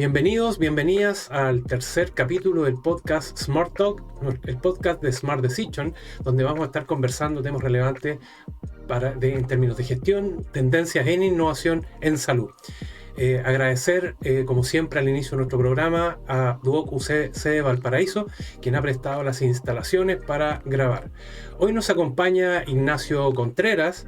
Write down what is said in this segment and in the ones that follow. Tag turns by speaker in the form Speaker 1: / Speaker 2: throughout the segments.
Speaker 1: Bienvenidos, bienvenidas al tercer capítulo del podcast Smart Talk, el podcast de Smart Decision, donde vamos a estar conversando temas relevantes en términos de gestión, tendencias en innovación en salud. Agradecer, como siempre, al inicio de nuestro programa a Duoc UC de Valparaíso, quien ha prestado las instalaciones para grabar. Hoy nos acompaña Ignacio Contreras,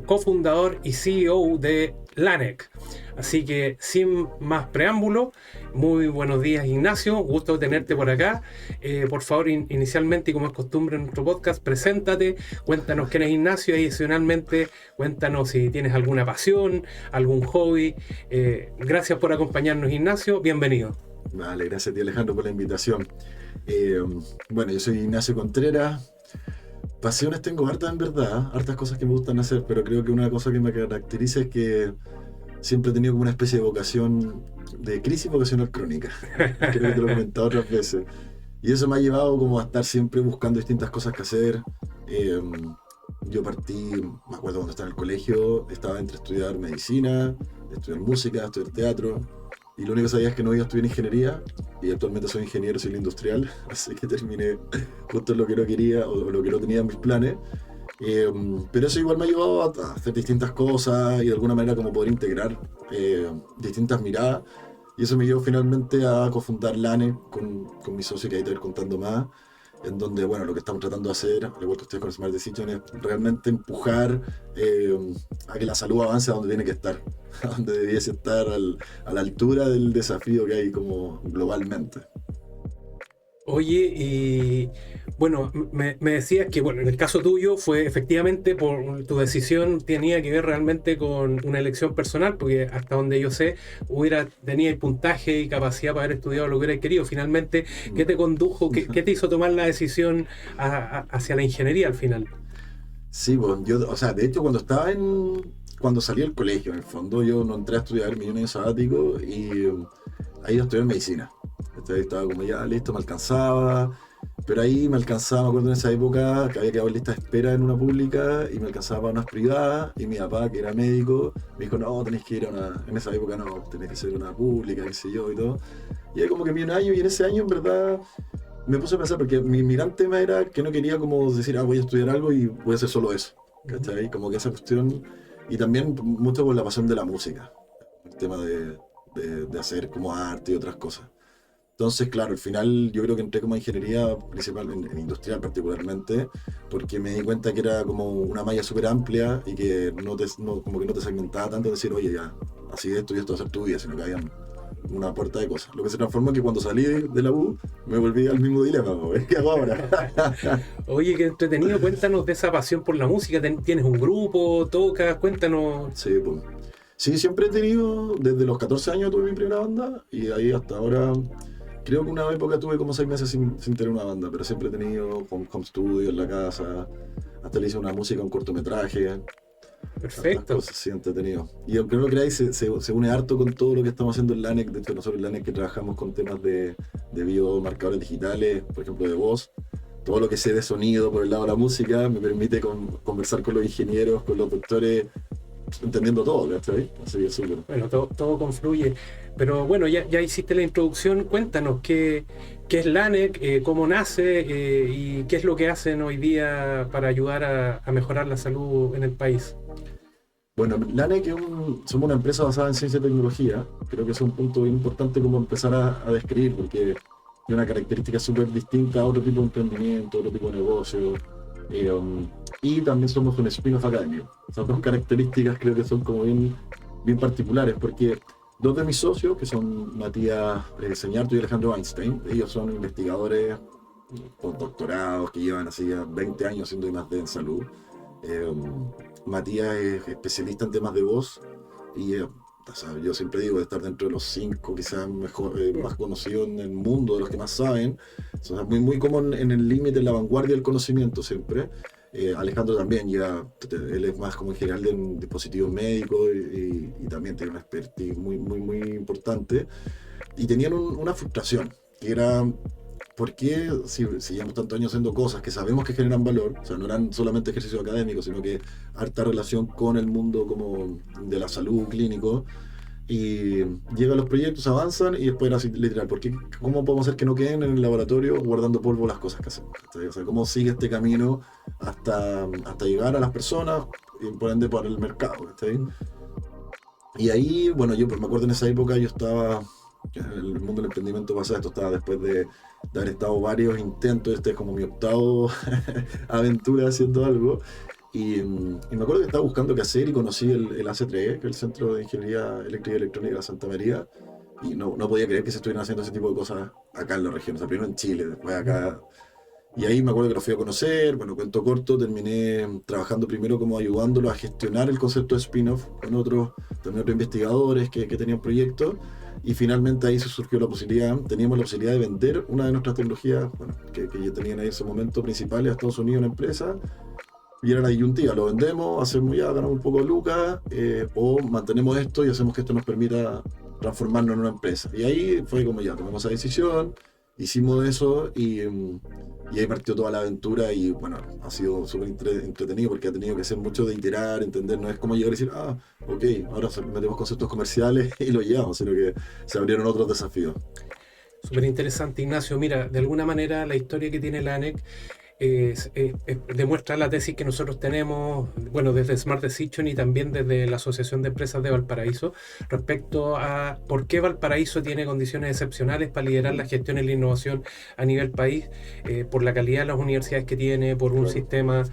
Speaker 1: cofundador y CEO de LANEC. Así que, sin más preámbulo, muy buenos días, Ignacio, gusto de tenerte por acá. Por favor, inicialmente, y como es costumbre en nuestro podcast, preséntate, cuéntanos quién es Ignacio y adicionalmente cuéntanos si tienes alguna pasión, algún hobby. Gracias por acompañarnos, Ignacio, bienvenido.
Speaker 2: Vale, gracias a ti, Alejandro, por la invitación. Bueno, yo soy Ignacio Contreras. Pasiones tengo hartas, en verdad, hartas cosas que me gustan hacer, pero creo que una cosa que me caracteriza es que siempre he tenido como una especie de vocación, de crisis vocacional crónica. Creo que te lo he comentado otras veces. Y eso me ha llevado como a estar siempre buscando distintas cosas que hacer. Yo partí, me acuerdo cuando estaba en el colegio, estaba entre estudiar medicina, estudiar música, estudiar teatro. Y lo único que sabía es que no iba a estudiar ingeniería, y actualmente soy ingeniero civil industrial, así que terminé justo en lo que no quería o lo que no tenía en mis planes. Pero eso igual me ha ayudado a hacer distintas cosas y de alguna manera como poder integrar distintas miradas. Y eso me llevó finalmente a cofundar LANEC con mi socio, que ahí te voy a ir contando más, en donde, bueno, lo que estamos tratando de hacer, al igual que ustedes con Smart Decision, es realmente empujar a que la salud avance a donde tiene que estar, a donde debiese estar a la altura del desafío que hay como globalmente.
Speaker 1: Oye, y bueno, me decías que, bueno, en el caso tuyo fue efectivamente por tu decisión, tenía que ver realmente con una elección personal, porque hasta donde yo sé, tenía el puntaje y capacidad para haber estudiado lo que hubiera querido. Finalmente, ¿qué te condujo, qué te hizo tomar la decisión hacia la ingeniería al final?
Speaker 2: Sí, pues yo, o sea, de hecho cuando salí del colegio, en el fondo, yo no entré a estudiar mi año sabático y ahí iba a estudiar medicina. Entonces estaba como ya listo, me alcanzaba, pero ahí me alcanzaba, me acuerdo en esa época que había quedado en lista de espera en una pública y me alcanzaba para unas privadas, y mi papá, que era médico, me dijo, no, tenés que ir a una, en esa época no, tenés que ser una pública, qué sé yo y todo. Y ahí como que vi un año, y en ese año en verdad me puse a pensar, porque mi gran tema era que no quería como decir, voy a estudiar algo y voy a hacer solo eso, ¿cachai? Como que esa cuestión, y también mucho por la pasión de la música, el tema de hacer como arte y otras cosas. Entonces, claro, al final yo creo que entré como a ingeniería principal, en industrial particularmente, porque me di cuenta que era como una malla súper amplia y que como que no te segmentaba tanto decir, oye, ya, así esto y esto va a ser tu vida, sino que había una puerta de cosas. Lo que se transformó en que cuando salí de la U me volví al mismo dilema, ¿qué hago ahora?
Speaker 1: Oye, qué entretenido, cuéntanos de esa pasión por la música. ¿Tienes un grupo, tocas? Cuéntanos.
Speaker 2: Sí, pues. Sí, siempre he tenido, desde los 14 años tuve mi primera banda, y de ahí hasta ahora. Creo que una época tuve como 6 meses sin tener una banda, pero siempre he tenido home studio en la casa. Hasta le hice una música, un cortometraje.
Speaker 1: Perfecto.
Speaker 2: Cosas, sí, entretenido. Y aunque no lo creáis, se une harto con todo lo que estamos haciendo en LANEC. De hecho, nosotros en LANEC que trabajamos con temas de biomarcadores digitales, por ejemplo, de voz. Todo lo que sé de sonido por el lado de la música me permite conversar con los ingenieros, con los doctores, entendiendo todo, ¿cachai? Así que es súper.
Speaker 1: Bueno, todo confluye. Pero bueno, ya hiciste la introducción. Cuéntanos qué es LANEC, cómo nace y qué es lo que hacen hoy día para ayudar a mejorar la salud en el país.
Speaker 2: Bueno, LANEC somos una empresa basada en ciencia y tecnología. Creo que es un punto bien importante como empezar a describir, porque tiene una característica súper distinta a otro tipo de emprendimiento, otro tipo de negocio. Y también somos un spin-off académico. Esas dos características creo que son como bien particulares, porque dos de mis socios, que son Matías Señarto y Alejandro Weinstein, ellos son investigadores con doctorados que llevan así ya 20 años haciendo I+D en salud. Matías es especialista en temas de voz y o sea, yo siempre digo de estar dentro de los 5 quizás más conocidos en el mundo, de los que más saben. O sea, muy como en el límite, en la vanguardia del conocimiento siempre. Alejandro también él es más como en general de dispositivos médicos y también tiene una expertise muy importante. Y tenían una frustración, que era, ¿por qué si llevamos tantos años haciendo cosas que sabemos que generan valor? O sea, no eran solamente ejercicios académicos, sino que harta relación con el mundo como de la salud clínico. y llegan los proyectos, avanzan y después era así, literal, porque ¿cómo podemos hacer que no queden en el laboratorio guardando polvo las cosas que hacemos? ¿Cachai? O sea, ¿cómo sigue este camino hasta llegar a las personas y por ende para el mercado? ¿Cachai? Y ahí, bueno, yo me acuerdo en esa época yo estaba en el mundo del emprendimiento pasado, esto estaba después de haber estado varios intentos, este es como mi octavo aventura haciendo algo. Y me acuerdo que estaba buscando qué hacer y conocí el AC3E, que es el Centro de Ingeniería Eléctrica y Electrónica de Santa María, y no podía creer que se estuvieran haciendo ese tipo de cosas acá en la región, o sea, primero en Chile, después acá. Y ahí me acuerdo que lo fui a conocer, bueno, cuento corto, terminé trabajando primero como ayudándolo a gestionar el concepto de spin-off con también otros investigadores que tenían proyectos, y finalmente ahí se surgió la posibilidad, teníamos la posibilidad de vender una de nuestras tecnologías, bueno, que ya tenían ahí en ese momento principales a Estados Unidos, una empresa, y era la disyuntiva, lo vendemos, hacemos ya, ganamos un poco de lucas, o mantenemos esto y hacemos que esto nos permita transformarnos en una empresa. Y ahí fue como ya, tomamos esa decisión, hicimos eso y ahí partió toda la aventura y bueno, ha sido súper entretenido porque ha tenido que ser mucho de iterar, entender, no es como llegar y decir, ok, ahora metemos conceptos comerciales y lo llevamos, sino que se abrieron otros desafíos.
Speaker 1: Súper interesante, Ignacio. Mira, de alguna manera la historia que tiene la ANEC demuestra la tesis que nosotros tenemos, bueno, desde Smart Decision y también desde la Asociación de Empresas de Valparaíso, respecto a por qué Valparaíso tiene condiciones excepcionales para liderar la gestión y la innovación a nivel país, por la calidad de las universidades que tiene, por un sistema,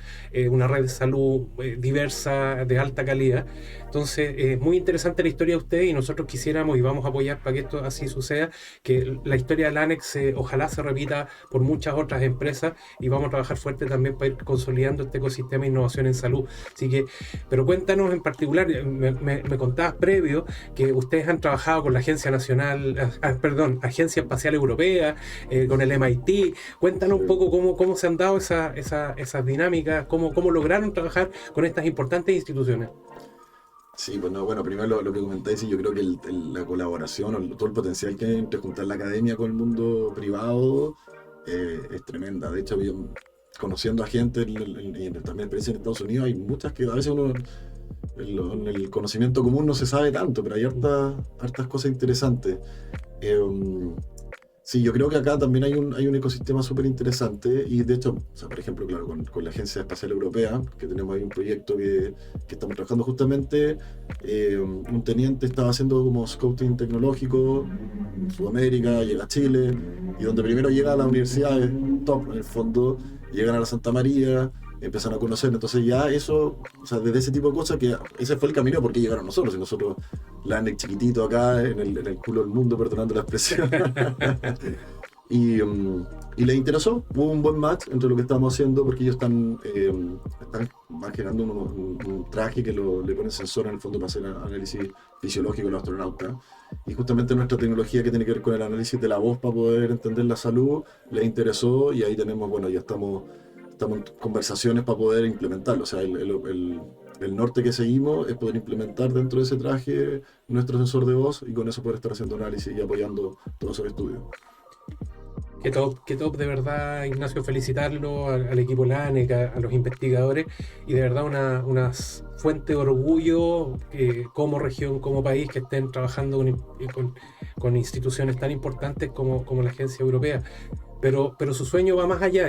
Speaker 1: una red de salud diversa, de alta calidad. Entonces, es muy interesante la historia de ustedes y nosotros quisiéramos y vamos a apoyar para que esto así suceda, que la historia del ANEX ojalá se repita por muchas otras empresas y vamos a trabajar fuerte también para ir consolidando este ecosistema de innovación en salud. Así que, pero cuéntanos en particular, me contabas previo que ustedes han trabajado con la Agencia Agencia Espacial Europea, con el MIT. Cuéntanos un poco cómo se han dado esas dinámicas, cómo lograron trabajar con estas importantes instituciones.
Speaker 2: Sí, pues no, bueno, primero lo que comentáis, y yo creo que la colaboración o todo el potencial que hay entre juntar la academia con el mundo privado es tremenda. De hecho, yo, conociendo a gente y también experiencia en Estados Unidos, hay muchas que a veces uno en el conocimiento común no se sabe tanto, pero hay hartas cosas interesantes. Sí, yo creo que acá también hay un ecosistema súper interesante y de hecho, o sea, por ejemplo, claro, con la Agencia Espacial Europea, que tenemos ahí un proyecto que estamos trabajando justamente, un teniente estaba haciendo como scouting tecnológico en Sudamérica, llega a Chile, y donde primero llega a las universidades top, en el fondo, llegan a la Santa María, empiezan a conocer, entonces ya eso, o sea, desde ese tipo de cosas, que ese fue el camino porque llegaron nosotros, y nosotros, la ANEC chiquitito acá, en el culo del mundo, perdonando la expresión. Y les interesó, hubo un buen match entre lo que estamos haciendo, porque ellos van generando un traje que le ponen sensor en el fondo para hacer análisis fisiológico de los astronautas. Y justamente nuestra tecnología que tiene que ver con el análisis de la voz para poder entender la salud, les interesó y ahí tenemos, bueno, ya estamos en conversaciones para poder implementarlo. O sea, el norte que seguimos es poder implementar dentro de ese traje nuestro sensor de voz y con eso poder estar haciendo análisis y apoyando todos esos estudios.
Speaker 1: Qué top, de verdad, Ignacio, felicitarlo al equipo LANEC, a los investigadores, y de verdad una fuente de orgullo como región, como país, que estén trabajando con instituciones tan importantes como la Agencia Europea. Pero su sueño va más allá,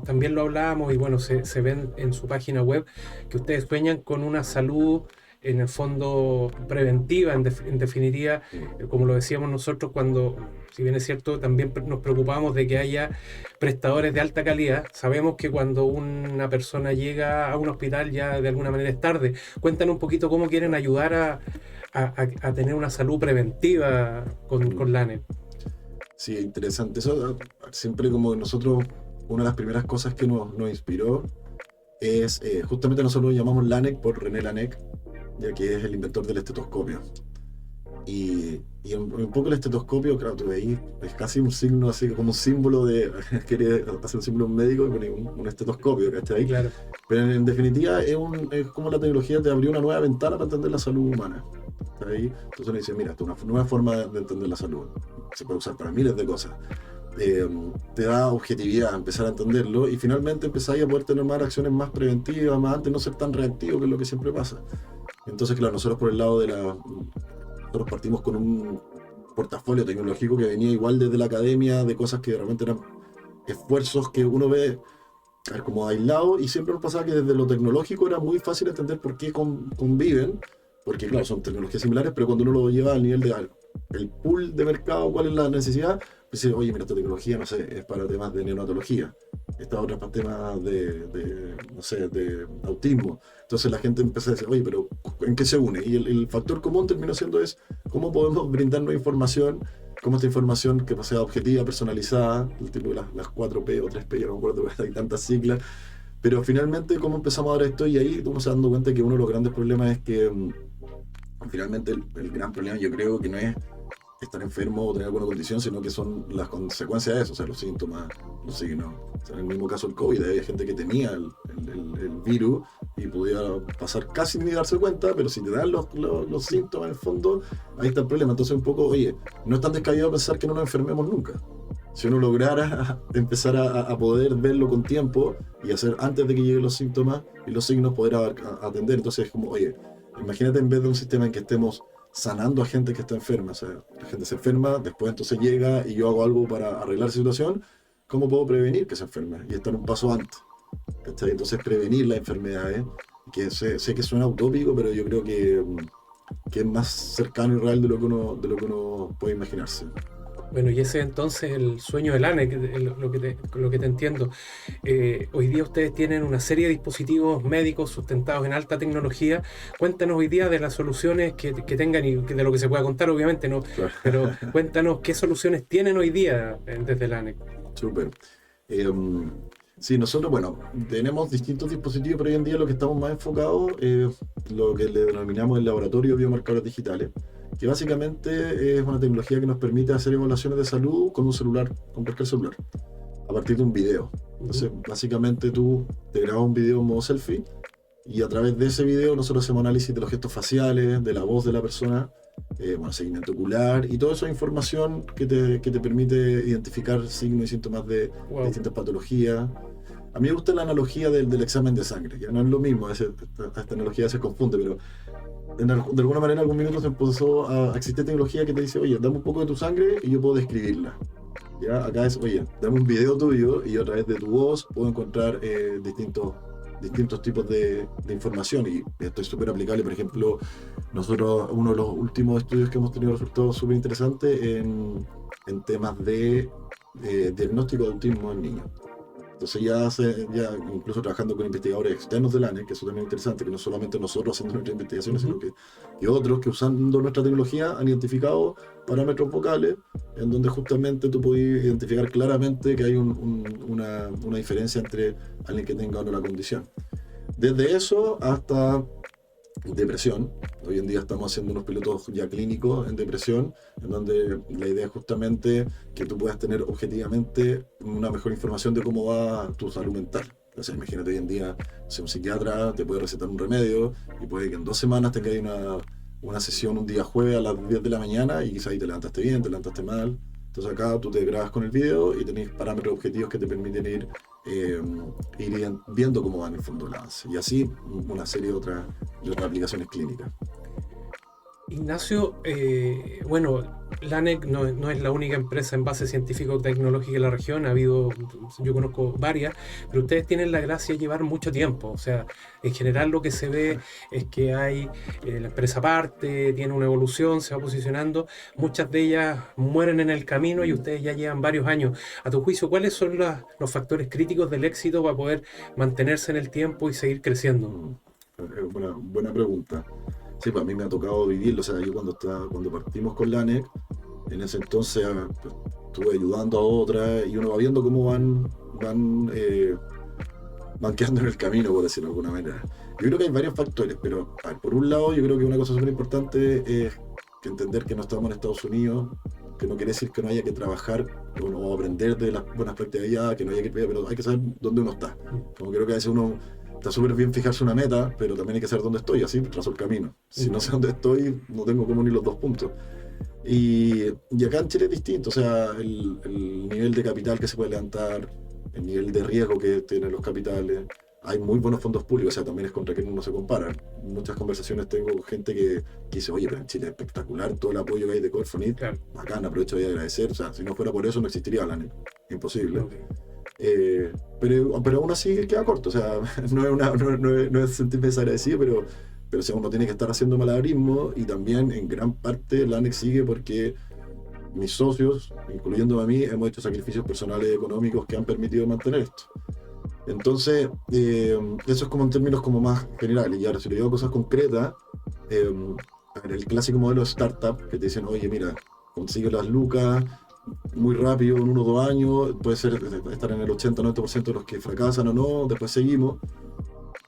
Speaker 1: también lo hablábamos y bueno, se ven en su página web que ustedes sueñan con una salud en el fondo preventiva, en definitiva, como lo decíamos nosotros cuando, si bien es cierto, también nos preocupamos de que haya prestadores de alta calidad. Sabemos que cuando una persona llega a un hospital ya de alguna manera es tarde. Cuéntanos un poquito cómo quieren ayudar a tener una salud preventiva con la ANEC.
Speaker 2: Sí, interesante. Eso siempre como nosotros, una de las primeras cosas que nos inspiró es, justamente nosotros lo llamamos LANEC por René Laennec, ya que es el inventor del estetoscopio. Y un poco el estetoscopio, claro, tú veis, es casi un signo, así como un símbolo de, quiere hacer un símbolo médico y pone un estetoscopio, ¿cachai? Claro. Pero en definitiva es como la tecnología te abrió una nueva ventana para entender la salud humana. ¿Cachai? Entonces uno dice, mira, esto es una nueva forma de entender la salud. Se puede usar para miles de cosas. Te da objetividad, empezar a entenderlo y finalmente empezáis a poder tener más acciones más preventivas, más antes no ser tan reactivo, que es lo que siempre pasa. Entonces, claro, nosotros por el lado de nosotros partimos con un portafolio tecnológico que venía igual desde la academia, de cosas que realmente eran esfuerzos que uno ve como aislados, y siempre nos pasaba que desde lo tecnológico era muy fácil entender por qué conviven, porque claro, son tecnologías similares, pero cuando uno lo lleva al nivel de el pool de mercado, cuál es la necesidad, pues dice, oye, mira, esta tecnología, no sé, es para temas de neonatología, esta otra es para temas no sé, de autismo. Entonces la gente empieza a decir, oye, pero ¿en qué se une? Y el factor común termina siendo cómo podemos brindarnos información, cómo esta información que sea objetiva, personalizada, el tipo de las 4P o 3P, yo no me acuerdo, hay tantas siglas, pero finalmente cómo empezamos a ver esto, y ahí uno se dando cuenta que uno de los grandes problemas es que finalmente el gran problema yo creo que no es estar enfermo o tener alguna condición, sino que son las consecuencias de eso, o sea, los síntomas, los signos. O sea, en el mismo caso del COVID, había gente que tenía el virus y podía pasar casi ni darse cuenta, pero si te dan los síntomas en el fondo, ahí está el problema. Entonces un poco, oye, no es tan descabellado pensar que no nos enfermemos nunca. Si uno lograra empezar a poder verlo con tiempo y hacer antes de que lleguen los síntomas y los signos, poder atender. Entonces es como, oye, imagínate en vez de un sistema en que estemos sanando a gente que está enferma, o sea, la gente se enferma, después entonces llega y yo hago algo para arreglar la situación, ¿cómo puedo prevenir que se enferme? Y estar un paso antes, ¿cachai? Entonces prevenir las enfermedades, que sé que suena utópico, pero yo creo que es más cercano y real de lo que uno puede imaginarse.
Speaker 1: Bueno, y ese es entonces el sueño del ANEC, lo que te entiendo. Hoy día ustedes tienen una serie de dispositivos médicos sustentados en alta tecnología. Cuéntanos hoy día de las soluciones que tengan y de lo que se pueda contar, obviamente, ¿no?
Speaker 2: Claro.
Speaker 1: Pero cuéntanos qué soluciones tienen hoy día desde el ANEC.
Speaker 2: Súper. Sí, nosotros, bueno, tenemos distintos dispositivos, pero hoy en día lo que estamos más enfocados es lo que le denominamos el laboratorio de biomarcadores digitales, que básicamente es una tecnología que nos permite hacer evaluaciones de salud con un celular, con cualquier celular, a partir de un video. Entonces, básicamente tú te grabas un video en modo selfie y a través de ese video nosotros hacemos análisis de los gestos faciales, de la voz de la persona, seguimiento ocular, y toda esa información que te permite identificar signos y síntomas de distintas patologías. A mí me gusta la analogía del examen de sangre, ya no es lo mismo, esta analogía se confunde, pero de alguna manera en algún minuto se empezó a existir tecnología que te dice, oye, dame un poco de tu sangre y yo puedo describirla. ¿Ya? Acá es, oye, dame un video tuyo y yo a través de tu voz puedo encontrar distintos tipos de información, y esto es súper aplicable. Por ejemplo, nosotros, uno de los últimos estudios que hemos tenido resultados súper interesantes en temas de diagnóstico de autismo en niños. Entonces ya incluso trabajando con investigadores externos del ANEC, que eso también es interesante, que no solamente nosotros haciendo nuestras investigaciones, sino que otros que usando nuestra tecnología han identificado parámetros vocales en donde justamente tú puedes identificar claramente que hay una diferencia entre alguien que tenga o no la condición. Desde eso hasta depresión. Hoy en día estamos haciendo unos pilotos ya clínicos en depresión, en donde la idea es justamente que tú puedas tener objetivamente una mejor información de cómo va tu salud mental. O sea, imagínate hoy en día, si un psiquiatra te puede recetar un remedio y puede que en 2 semanas tengas una sesión un día jueves a las 10 de la mañana y quizás ahí te levantaste bien, te levantaste mal. Entonces acá tú te grabas con el video y tenés parámetros objetivos que te permiten ir viendo cómo va en el fondo el avance. Y así una serie de otras aplicaciones clínicas.
Speaker 1: Ignacio, bueno, la ANEC no es la única empresa en base científico-tecnológica en la región, yo conozco varias, pero ustedes tienen la gracia de llevar mucho tiempo. O sea, en general lo que se ve es que hay la empresa parte, tiene una evolución, se va posicionando, muchas de ellas mueren en el camino y ustedes ya llevan varios años. A tu juicio, ¿cuáles son los factores críticos del éxito para poder mantenerse en el tiempo y seguir creciendo?
Speaker 2: Es una buena pregunta. Sí, pues a mí me ha tocado vivirlo. O sea, yo cuando partimos con la ANEC, en ese entonces estuve ayudando a otras y uno va viendo cómo van quedando en el camino, por decirlo de alguna manera. Yo creo que hay varios factores, pero a ver, por un lado yo creo que una cosa súper importante es que entender que no estamos en Estados Unidos, que no quiere decir que no haya que trabajar o aprender de las buenas prácticas allá, que no haya que, pero hay que saber dónde uno está. Como creo que a veces uno está súper bien fijarse una meta, pero también hay que saber dónde estoy, así trazo el camino. Si no sé dónde estoy, no tengo cómo unir los 2 puntos. Y acá en Chile es distinto, o sea, el nivel de capital que se puede levantar, el nivel de riesgo que tienen los capitales, hay muy buenos fondos públicos, o sea, también es contra quien uno se compara. Muchas conversaciones tengo con gente que dice, oye, pero en Chile es espectacular todo el apoyo que hay de Corfonit,
Speaker 1: Claro.
Speaker 2: bacán, aprovecho de agradecer, o sea, si no fuera por eso no existiría la ANEC, imposible.
Speaker 1: Ok.
Speaker 2: Pero aún así queda corto, o sea, no es sentirme desagradecido, pero o sea, uno tiene que estar haciendo malabarismo y también en gran parte la ANEC sigue porque mis socios, incluyéndome a mí, hemos hecho sacrificios personales y económicos que han permitido mantener esto. Entonces, eso es como en términos como más generales. Y ahora, si le digo cosas concretas, eh, a ver, el clásico modelo de startup que te dicen, oye, mira, consigue las lucas muy rápido, en 1 o 2 años, puede ser estar en el 80-90% de los que fracasan o no, después seguimos.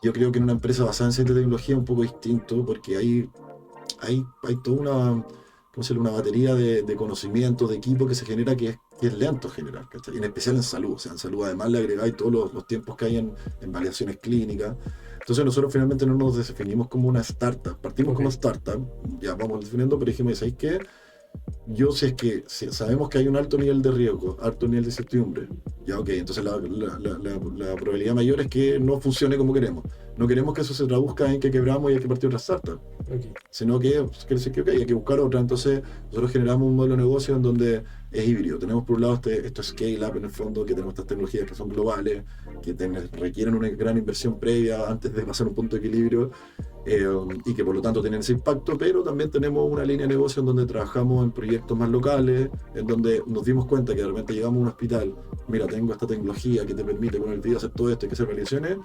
Speaker 2: Yo creo que en una empresa basada en ciencia y tecnología es un poco distinto, porque hay toda una, ¿cómo se llama? Una batería de conocimientos, de equipo que se genera que es lento generar, ¿cachai? Y en especial en salud. O sea, en salud además le agregáis todos los tiempos que hay en validaciones clínicas. Entonces nosotros finalmente no nos definimos como una startup. Partimos como startup, ya vamos definiendo, pero dijimos, ¿sabéis qué? Yo si sabemos que hay un alto nivel de riesgo, alto nivel de incertidumbre, ya ok, entonces la probabilidad mayor es que no funcione como queremos. No queremos que eso se traduzca en que quebramos y hay que partir otra startup,
Speaker 1: Okay.
Speaker 2: sino que quiere decir que okay, hay que buscar otra. Entonces nosotros generamos un modelo de negocio en donde es híbrido. Tenemos por un lado esto scale up en el fondo, que tenemos estas tecnologías que son globales, que requieren una gran inversión previa antes de pasar un punto de equilibrio, y que por lo tanto tienen ese impacto, pero también tenemos una línea de negocio en donde trabajamos en proyectos más locales, en donde nos dimos cuenta que de repente llegamos a un hospital, mira, tengo esta tecnología que te permite con el video hacer todo esto, hay que hacer validaciones,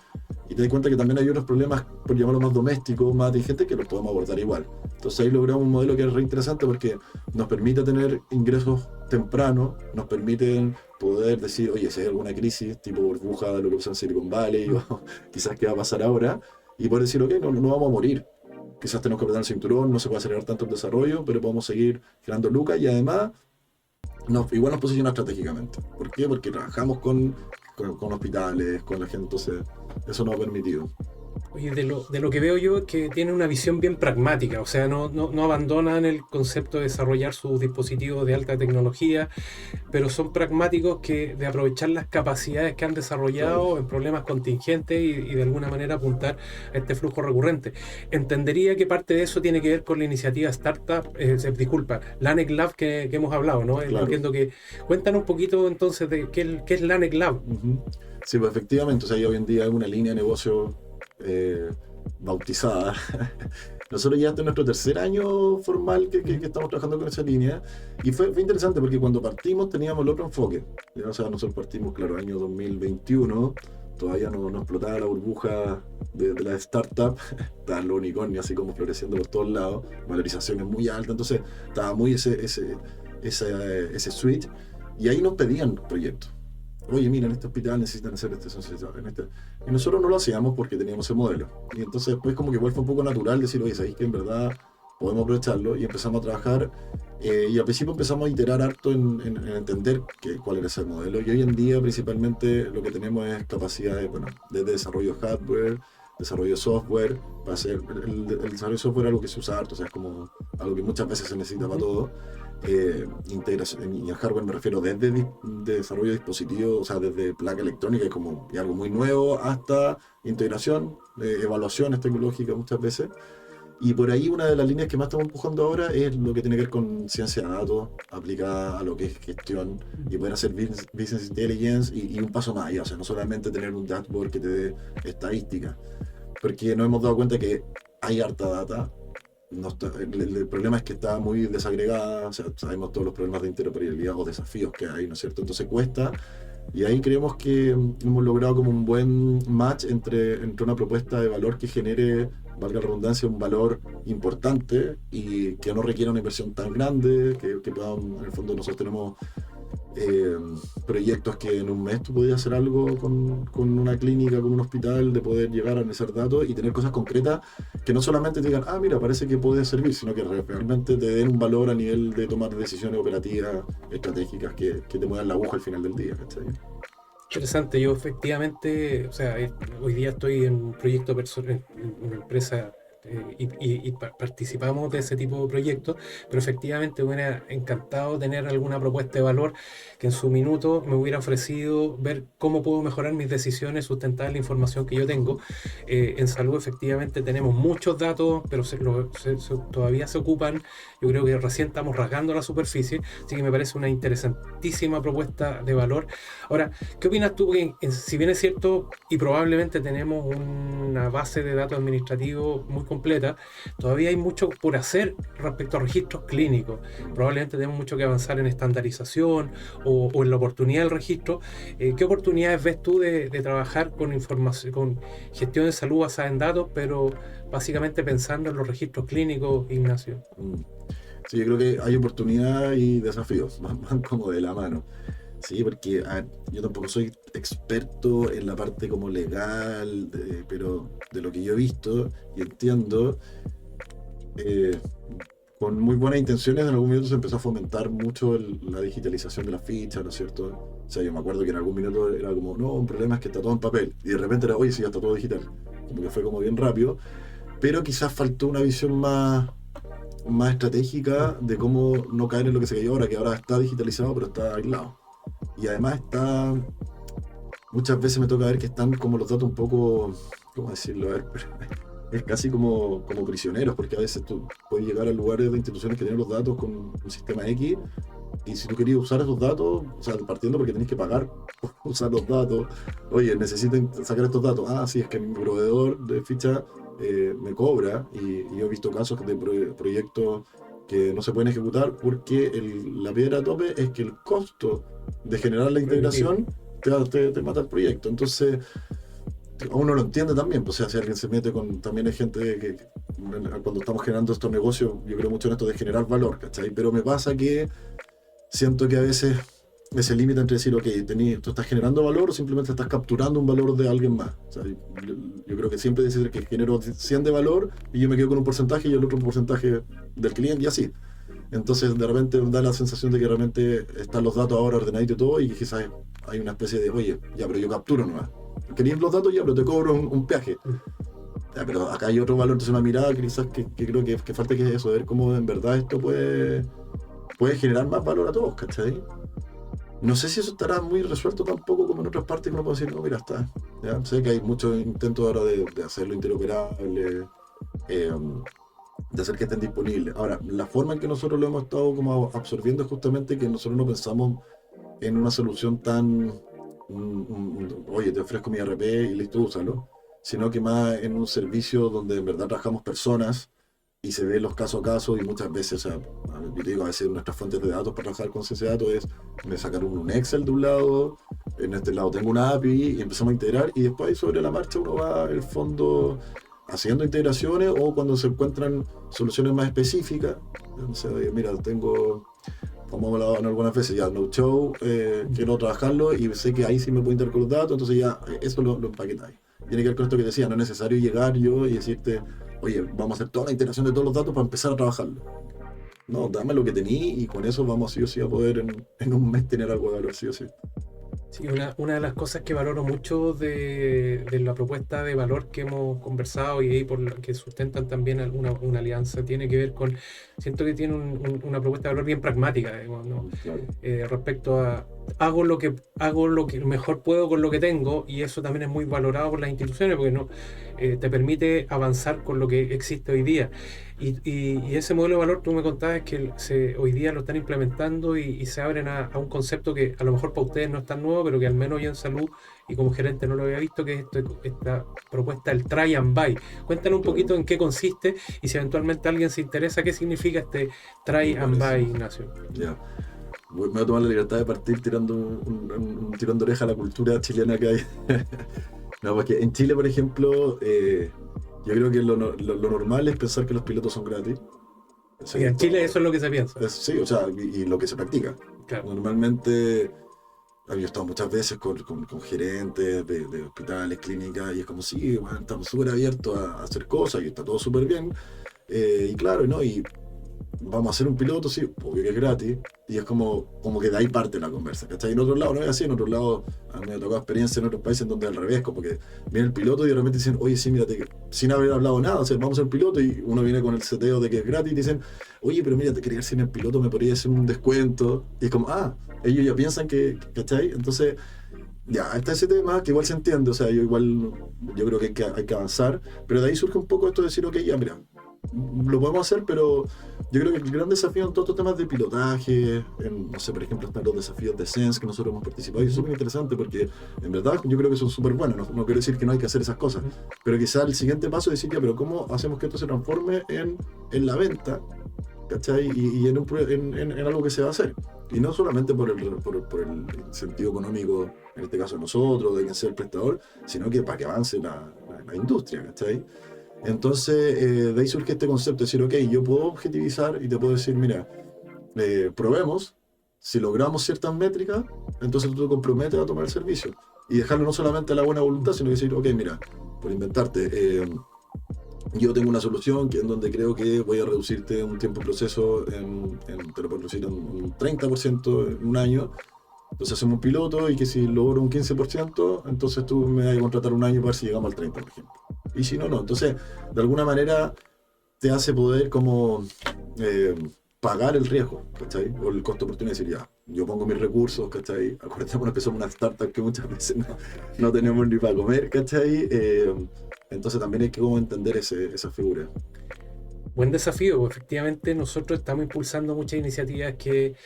Speaker 2: y te das cuenta que también hay otros problemas, por llamarlo más domésticos, más atingentes, que los podemos abordar igual. Entonces ahí logramos un modelo que es re interesante porque nos permite tener ingresos tempranos, nos permite poder decir, oye, si hay alguna crisis, tipo burbuja de lo que pasa en Silicon Valley, o quizás qué va a pasar ahora, y poder decir, ok, no vamos a morir. Quizás tenemos que apretar el cinturón, no se puede acelerar tanto el desarrollo, pero podemos seguir generando lucas y además igual nos posiciona estratégicamente. ¿Por qué? Porque trabajamos con hospitales, con la gente, entonces eso nos ha permitido.
Speaker 1: Oye, de lo que veo yo es que tiene una visión bien pragmática, o sea, no abandonan el concepto de desarrollar sus dispositivos de alta tecnología, pero son pragmáticos de aprovechar las capacidades que han desarrollado
Speaker 2: Claro.
Speaker 1: en problemas contingentes y de alguna manera apuntar a este flujo recurrente. Entendería que parte de eso tiene que ver con la iniciativa Startup, disculpa, LANEC Lab que hemos hablado, ¿no?
Speaker 2: Claro.
Speaker 1: Entiendo que... Cuéntanos un poquito entonces de qué es LANEC Lab.
Speaker 2: Uh-huh. Sí, pues efectivamente, o sea, hoy en día hay una línea de negocio bautizada. Nosotros ya este es nuestro tercer año formal que estamos trabajando con esa línea, y fue interesante porque cuando partimos teníamos el otro enfoque. O sea, nosotros partimos, claro, año 2021, todavía no explotaba la burbuja de la startup, estaban los unicornios así como floreciendo por todos lados, valorizaciones muy altas, entonces estaba muy ese switch, y ahí nos pedían proyectos. Oye, mira, en este hospital necesitan hacer y nosotros no lo hacíamos porque teníamos ese modelo. Y entonces después como que igual fue un poco natural decir, oye, ¿sabéis que en verdad podemos aprovecharlo? Y empezamos a trabajar, y al principio empezamos a iterar harto en entender cuál era ese modelo. Y hoy en día principalmente lo que tenemos es capacidades, bueno, desde desarrollo de hardware, desarrollo de software, para hacer el desarrollo de software es algo que se usa harto, o sea, es como algo que muchas veces se necesita para todo. Integración, y en hardware me refiero desde desarrollo de dispositivos, o sea, desde placa electrónica, como algo muy nuevo, hasta integración, evaluaciones tecnológicas muchas veces. Y por ahí una de las líneas que más estamos empujando ahora es lo que tiene que ver con ciencia de datos aplicada a lo que es gestión y poder hacer business intelligence y un paso más allá, o sea, no solamente tener un dashboard que te dé estadística, porque nos hemos dado cuenta que hay harta data. El problema es que está muy desagregada, o sea, sabemos todos los problemas de interoperabilidad o desafíos que hay, ¿no es cierto? Entonces cuesta, y ahí creemos que hemos logrado como un buen match entre una propuesta de valor que genere, valga la redundancia, un valor importante y que no requiera una inversión tan grande, que podamos, en el fondo nosotros tenemos proyectos que en un mes tú podías hacer algo con una clínica, con un hospital, de poder llegar a analizar datos y tener cosas concretas que no solamente te digan, ah, mira, parece que puede servir, sino que realmente te den un valor a nivel de tomar decisiones operativas, estratégicas, que te muevan la aguja al final del día, ¿cachai?
Speaker 1: Interesante, yo efectivamente, o sea, hoy día estoy en un proyecto personal, en una empresa participamos de ese tipo de proyectos, pero efectivamente me hubiera encantado tener alguna propuesta de valor que en su minuto me hubiera ofrecido ver cómo puedo mejorar mis decisiones, sustentar la información que yo tengo. En salud efectivamente tenemos muchos datos, pero todavía se ocupan. Yo creo que recién estamos rasgando la superficie, así que me parece una interesantísima propuesta de valor. Ahora, ¿qué opinas tú? Si bien es cierto y probablemente tenemos una base de datos administrativos muy completa, todavía hay mucho por hacer respecto a registros clínicos. Probablemente tenemos mucho que avanzar en estandarización o en la oportunidad del registro. ¿Qué oportunidades ves tú de trabajar con información, con gestión de salud basada en datos, pero básicamente pensando en los registros clínicos, Ignacio?
Speaker 2: Sí, yo creo que hay oportunidad y desafíos, van como de la mano. Sí, porque a ver, yo tampoco soy experto en la parte como legal, pero de lo que yo he visto y entiendo, eh, con muy buenas intenciones, en algún minuto se empezó a fomentar mucho la digitalización de las fichas, ¿no es cierto? O sea, yo me acuerdo que en algún minuto era como, no, un problema es que está todo en papel, y de repente era, oye, sí, ya está todo digital. Como que fue como bien rápido, pero quizás faltó una visión más estratégica de cómo no caer en lo que se cayó ahora, que ahora está digitalizado, pero está aislado. Y además muchas veces me toca ver que están como los datos un poco, ¿cómo decirlo? A ver, es casi como prisioneros, porque a veces tú puedes llegar a lugares de instituciones que tienen los datos con un sistema X, y si tú querías usar esos datos, o sea, partiendo porque tenés que pagar por usar los datos, oye, necesito sacar estos datos, sí, es que mi proveedor de ficha me cobra, y yo he visto casos de proyectos que no se pueden ejecutar porque la piedra a tope es que el costo de generar la integración te mata el proyecto. Entonces, uno lo entiende también, pues, o sea, si alguien se mete con, también hay gente que cuando estamos generando estos negocios, yo creo mucho en esto de generar valor, ¿cachai? Pero me pasa que siento que a veces ese límite entre decir, ok, tú estás generando valor o simplemente estás capturando un valor de alguien más. O sea, yo creo que siempre decir que genero 100 de valor y yo me quedo con un porcentaje y el otro un porcentaje del cliente y así. Entonces de repente da la sensación de que realmente están los datos ahora ordenados y todo, y quizás hay una especie de, oye, ya, pero yo capturo nomás. Querías los datos, ya, pero te cobro un peaje. Ya, pero acá hay otro valor, entonces una mirada quizás que creo que falta, que es eso, de ver cómo en verdad esto puede generar más valor a todos, ¿cachai? No sé si eso estará muy resuelto tampoco como en otras partes, que uno puede decir, no, mira, está. ¿Ya? Sé que hay muchos intentos ahora de hacerlo interoperable, eh, de hacer que estén disponibles. Ahora, la forma en que nosotros lo hemos estado como absorbiendo es justamente que nosotros no pensamos en una solución tan, oye, te ofrezco mi RP y listo, úsalo, sino que más en un servicio donde en verdad trabajamos personas y se ven los caso a caso, y muchas veces, o sea, yo te digo, a veces nuestras fuentes de datos para trabajar con ese dato es, me sacar un Excel de un lado, en este lado tengo una API y empezamos a integrar, y después ahí sobre la marcha uno va en el fondo haciendo integraciones, o cuando se encuentran soluciones más específicas, o sea, mira, como hemos hablado en algunas veces, ya no show, quiero trabajarlo y sé que ahí sí me puedo integrar con los datos, entonces ya eso lo empaquetáis. Tiene que ver con esto que decía, no es necesario llegar yo y decirte, oye, vamos a hacer toda la integración de todos los datos para empezar a trabajarlo. No, dame lo que tení y con eso vamos sí o sí a poder en un mes tener algo de valor, sí o sí.
Speaker 1: Sí, una de las cosas que valoro mucho de la propuesta de valor que hemos conversado y ahí por la que sustentan también una alianza, tiene que ver con, siento que tiene una propuesta de valor bien pragmática, digamos, ¿no?
Speaker 2: Claro.
Speaker 1: Respecto a hago lo que mejor puedo con lo que tengo, y eso también es muy valorado por las instituciones porque no te permite avanzar con lo que existe hoy día. Y ese modelo de valor, tú me contabas que hoy día lo están implementando y se abren a un concepto que a lo mejor para ustedes no es tan nuevo, pero que al menos yo en salud y como gerente no lo había visto, que es esta propuesta del try and buy. Cuéntanos un
Speaker 2: Claro.
Speaker 1: poquito en qué consiste y si eventualmente alguien se interesa, qué significa este try
Speaker 2: Me
Speaker 1: and
Speaker 2: parece.
Speaker 1: buy, Ignacio.
Speaker 2: Ya. Me voy a tomar la libertad de partir tirando un tirón de oreja a la cultura chilena que hay. No, porque en Chile, por ejemplo, yo creo que lo normal es pensar que los pilotos son gratis.
Speaker 1: Y
Speaker 2: Sí,
Speaker 1: en Chile eso es lo que se piensa.
Speaker 2: sí, o sea, y lo que se practica.
Speaker 1: Claro.
Speaker 2: Normalmente, yo he estado muchas veces con gerentes de hospitales, clínicas, y es como, sí, bueno, estamos súper abiertos a hacer cosas y está todo súper bien. Y claro, ¿no? Y vamos a hacer un piloto, sí, obvio que es gratis, y es como que de ahí parte la conversa, ¿cachai? En otros lados no es así, en otros lados a mí me ha tocado experiencia en otros países en donde al revés, como que viene el piloto y de repente dicen, oye, sí, mírate, sin haber hablado nada, o sea, vamos a hacer el piloto y uno viene con el seteo de que es gratis y dicen, oye, pero mira, te quería decir en el piloto me podría hacer un descuento, y es como, ellos ya piensan que, ¿cachai? Entonces, ya, está ese tema que igual se entiende, o sea, yo creo que hay que avanzar, pero de ahí surge un poco esto de decir, ok, ya, mira, lo podemos hacer, pero yo creo que el gran desafío en todos estos temas de pilotaje, no sé, por ejemplo, están los desafíos de Sense que nosotros hemos participado y es súper interesante porque en verdad yo creo que son súper buenos, no quiero decir que no hay que hacer esas cosas, pero quizá el siguiente paso es decir, ya, pero ¿cómo hacemos que esto se transforme en la venta? ¿Cachai? Y en algo que se va a hacer. Y no solamente por el sentido económico, en este caso de nosotros, de quien sea el prestador, sino que para que avance la industria, ¿cachai? Entonces, de ahí surge este concepto, de decir, ok, yo puedo objetivizar y te puedo decir, mira, probemos, si logramos ciertas métricas, entonces tú te comprometes a tomar el servicio. Y dejarlo no solamente a la buena voluntad, sino decir, ok, mira, por inventarte, yo tengo una solución que en donde creo que voy a reducirte un tiempo de proceso, te lo puedo reducir en un 30% en un año. Entonces hacemos un piloto y que si logro un 15%, entonces tú me vas a contratar un año para ver si llegamos al 30%, por ejemplo. Y si no, no. Entonces, de alguna manera te hace poder como pagar el riesgo, ¿cachai? O el costo de oportunidad, decir, ya, yo pongo mis recursos, ¿cachai? Acuérdate que somos una startup que muchas veces no tenemos ni para comer, ¿cachai? Entonces también hay que como entender esa figura.
Speaker 1: Buen desafío, efectivamente nosotros estamos impulsando muchas iniciativas que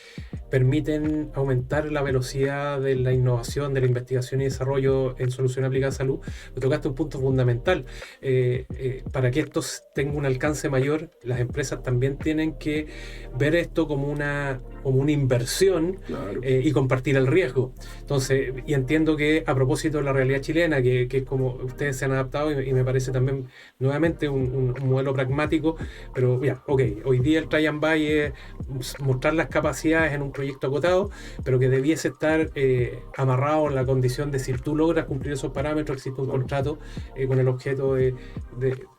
Speaker 1: permiten aumentar la velocidad de la innovación, de la investigación y desarrollo en soluciones aplicadas a salud. Me tocaste un punto fundamental. Para que esto tenga un alcance mayor, las empresas también tienen que ver esto como una inversión,
Speaker 2: Claro.
Speaker 1: y compartir el riesgo. Entonces, y entiendo que a propósito de la realidad chilena, que es como ustedes se han adaptado y me parece también nuevamente un modelo pragmático, pero ya, ok, hoy día el try and buy es mostrar las capacidades en un proyecto acotado, pero que debiese estar amarrado en la condición de si tú logras cumplir esos parámetros, existe un contrato con el objeto de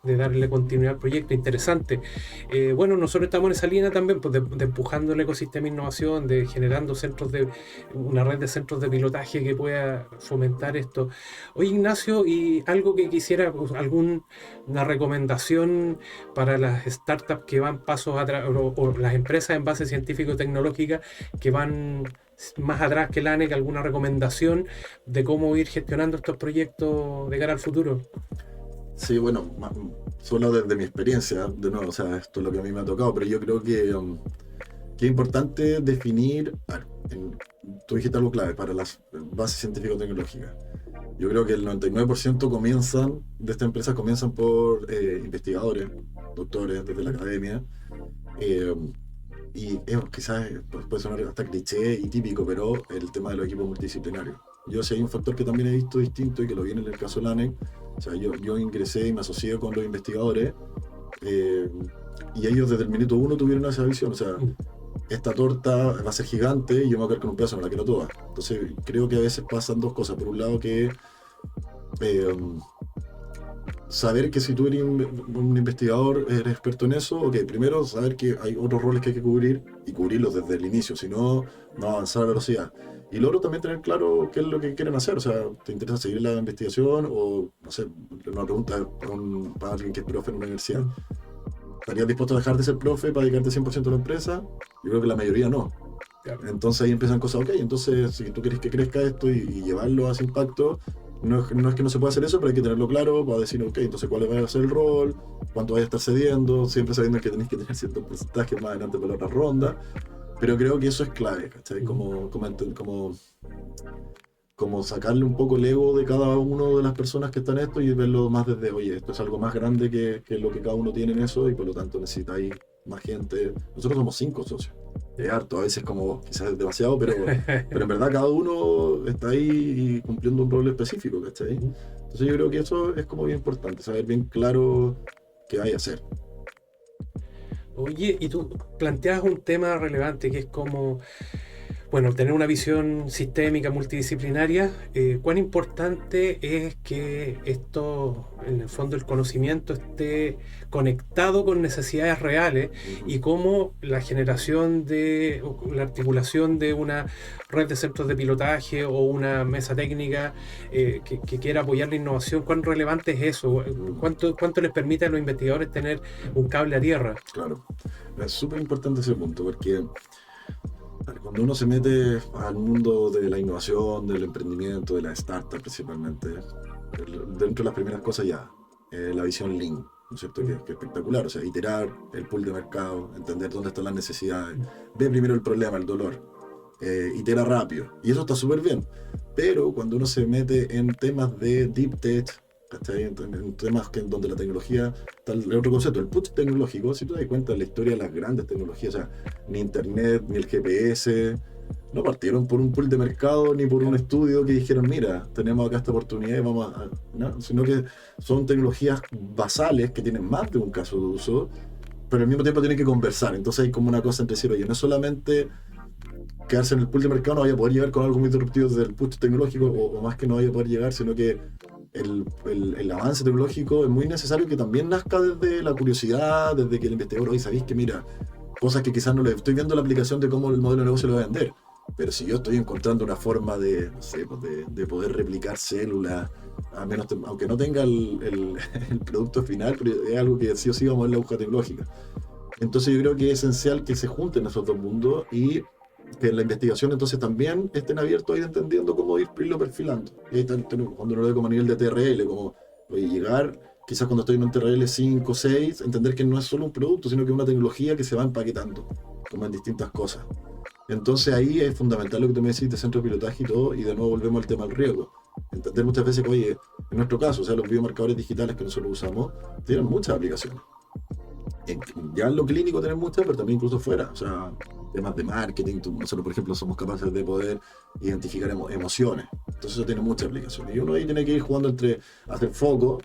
Speaker 1: darle continuidad al proyecto. Interesante. Bueno, nosotros estamos en esa línea también, pues, de empujando el ecosistema de innovación, de generando una red de centros de pilotaje que pueda fomentar esto. Oye, Ignacio, y algo que quisiera, pues, una recomendación para las startups que van pasos atrás, o las empresas en base científico-tecnológica que van más atrás que el ANEC, alguna recomendación de cómo ir gestionando estos proyectos de cara al futuro.
Speaker 2: Sí, bueno, solo desde mi experiencia, de nuevo, o sea, esto es lo que a mí me ha tocado, pero yo creo que es importante definir, tú dijiste algo clave para las bases científico-tecnológicas. Yo creo que el 99% de estas empresas comienzan por investigadores, doctores desde la academia, eh, y quizás puede sonar hasta cliché y típico, pero el tema de los equipos multidisciplinarios. Yo sí hay un factor que también he visto distinto y que lo vi en el caso de LANEC. O sea, yo ingresé y me asocié con los investigadores, eh, y ellos desde el minuto uno tuvieron esa visión. O sea, esta torta va a ser gigante y yo me voy a quedar con un pedazo, no la quiero toda. Entonces creo que a veces pasan dos cosas. Por un lado que eh, saber que si tú eres un investigador, eres experto en eso, ok, primero saber que hay otros roles que hay que cubrir y cubrirlos desde el inicio, si no, no avanzar a velocidad. Y luego también tener claro qué es lo que quieren hacer, o sea, ¿te interesa seguir la investigación o, no sé, una pregunta para alguien que es profe en una universidad? ¿Estarías dispuesto a dejar de ser profe para dedicarte 100% a la empresa? Yo creo que la mayoría no.
Speaker 1: Claro.
Speaker 2: Entonces ahí empiezan cosas, ok, entonces si tú quieres que crezca esto y llevarlo a ese impacto, no es que no se pueda hacer eso, pero hay que tenerlo claro para decir, ok, entonces cuál va a ser el rol, cuánto vaya a estar cediendo, siempre sabiendo que tenéis que tener ciertos porcentajes más adelante para la otra ronda, pero creo que eso es clave, ¿cachai? Como sacarle un poco el ego de cada uno de las personas que están en esto y verlo más desde, oye, esto es algo más grande que lo que cada uno tiene en eso y por lo tanto necesitáis más gente. Nosotros somos 5 socios. Es harto, a veces como quizás es demasiado, pero en verdad cada uno está ahí cumpliendo un rol específico, ¿cachai? Entonces yo creo que eso es como bien importante, saber bien claro qué hay a hacer.
Speaker 1: Oye, y tú planteas un tema relevante que es como, Bueno, tener una visión sistémica, multidisciplinaria, cuán importante es que esto, en el fondo, el conocimiento esté conectado con necesidades reales y cómo la generación o la articulación de una red de centros de pilotaje o una mesa técnica que quiera apoyar la innovación, cuán relevante es eso, cuánto les permite a los investigadores tener un cable a tierra.
Speaker 2: Claro, es súper importante ese punto, porque cuando uno se mete al mundo de la innovación, del emprendimiento, de la startup principalmente, dentro de las primeras cosas ya, la visión Lean, ¿no es cierto? Que es espectacular, o sea, iterar el pool de mercado, entender dónde están las necesidades, ve primero el problema, el dolor, itera rápido, y eso está súper bien, pero cuando uno se mete en temas de deep tech, ¿cachai? En temas donde la tecnología, está el otro concepto, el push tecnológico, si tú te das cuenta de la historia de las grandes tecnologías, o sea, ni internet, ni el GPS, no partieron por un pool de mercado ni por un estudio que dijeron, mira, tenemos acá esta oportunidad y vamos a... ¿no? Sino que son tecnologías basales que tienen más de un caso de uso, pero al mismo tiempo tienen que conversar. Entonces hay como una cosa entre decir, oye, no es solamente quedarse en el pool de mercado, no vaya a poder llegar con algo muy disruptivo desde el push tecnológico, o más que no vaya a poder llegar, sino que el avance tecnológico es muy necesario que también nazca desde la curiosidad, desde que el investigador, oye, sabéis que mira, cosas que quizás no le estoy viendo la aplicación de cómo el modelo de negocio lo va a vender, pero si yo estoy encontrando una forma de, no sé, pues de poder replicar células, a menos aunque no tenga el producto final, pero es algo que sí o sí vamos a ver la aguja tecnológica. Entonces yo creo que es esencial que se junten esos dos mundos y que en la investigación entonces también estén abiertos a ir entendiendo cómo irlo perfilando. Y ahí está, cuando uno lo ve como a nivel de TRL, como oye, llegar, quizás cuando estoy en un TRL 5, 6, entender que no es solo un producto, sino que es una tecnología que se va empaquetando, como en distintas cosas. Entonces ahí es fundamental lo que tú me decís de centro de pilotaje y todo, y de nuevo volvemos al tema del riesgo. Entender muchas veces que, oye, en nuestro caso, o sea, los biomarcadores digitales que nosotros usamos, tienen muchas aplicaciones. Ya en lo clínico tienen muchas, pero también incluso fuera, o sea, temas de marketing, nosotros por ejemplo somos capaces de poder identificar emociones, entonces eso tiene muchas aplicaciones, y uno ahí tiene que ir jugando entre hacer foco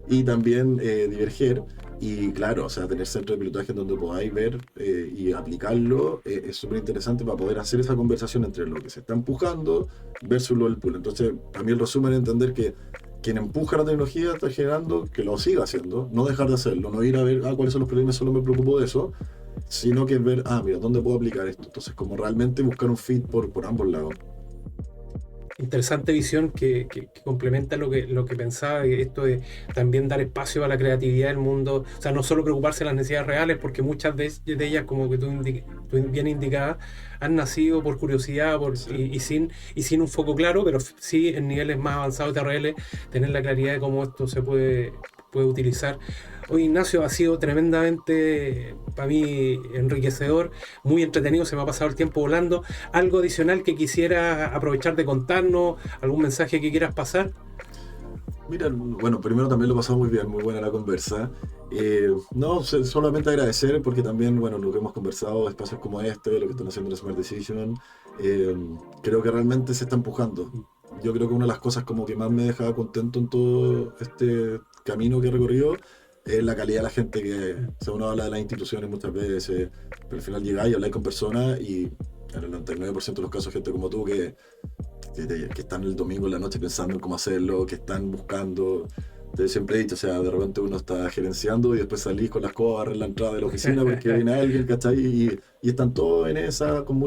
Speaker 2: y también diverger, y claro, o sea, tener centros de pilotaje donde podáis ver y aplicarlo es súper interesante para poder hacer esa conversación entre lo que se está empujando versus lo del pool. Entonces, a mí el resumen es entender que quien empuja la tecnología está generando que lo siga haciendo, no dejar de hacerlo, no ir a ver cuáles son los problemas, solo me preocupo de eso, sino que ver, mira, ¿dónde puedo aplicar esto? Entonces, como realmente buscar un fit por ambos lados.
Speaker 1: Interesante visión que complementa lo que pensaba, esto de también dar espacio a la creatividad del mundo, o sea, no solo preocuparse de las necesidades reales, porque muchas de ellas, como que tú bien indicabas, han nacido por curiosidad y sin un foco claro, pero sí en niveles más avanzados de TRL, tener la claridad de cómo esto se puede utilizar. Hoy, Ignacio, ha sido tremendamente para mí enriquecedor, muy entretenido, se me ha pasado el tiempo volando. ¿Algo adicional que quisiera aprovechar de contarnos? ¿Algún mensaje que quieras pasar?
Speaker 2: Mira, bueno, primero también lo he pasado muy bien, muy buena la conversa. No, solamente agradecer porque también, bueno, lo que hemos conversado, espacios como este, lo que están haciendo en Smart Decision, creo que realmente se está empujando. Yo creo que una de las cosas como que más me deja contento en todo este camino que he recorrido es la calidad de la gente que, o sea, uno habla de las instituciones muchas veces, pero al final llegáis y habláis con personas y en el 99% de los casos gente como tú que están el domingo en la noche pensando en cómo hacerlo, que están buscando. Entonces siempre he dicho, o sea, de repente uno está gerenciando y después salís con la escoba a barrer la entrada de la oficina porque viene alguien, ¿cachai? Y están todos en esa con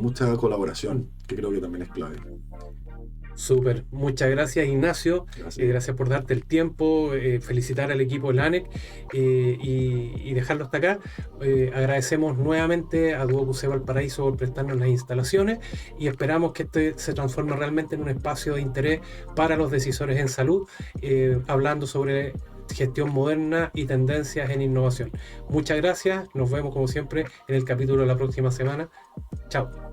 Speaker 2: mucha colaboración, que creo que también es clave.
Speaker 1: Súper, muchas gracias, Ignacio.
Speaker 2: Gracias.
Speaker 1: Gracias por darte el tiempo, felicitar al equipo del ANEC y dejarlo hasta acá. Agradecemos nuevamente a Duoc UC Valparaíso por prestarnos las instalaciones y esperamos que este se transforme realmente en un espacio de interés para los decisores en salud, hablando sobre gestión moderna y tendencias en innovación. Muchas gracias, nos vemos como siempre en el capítulo de la próxima semana. Chao.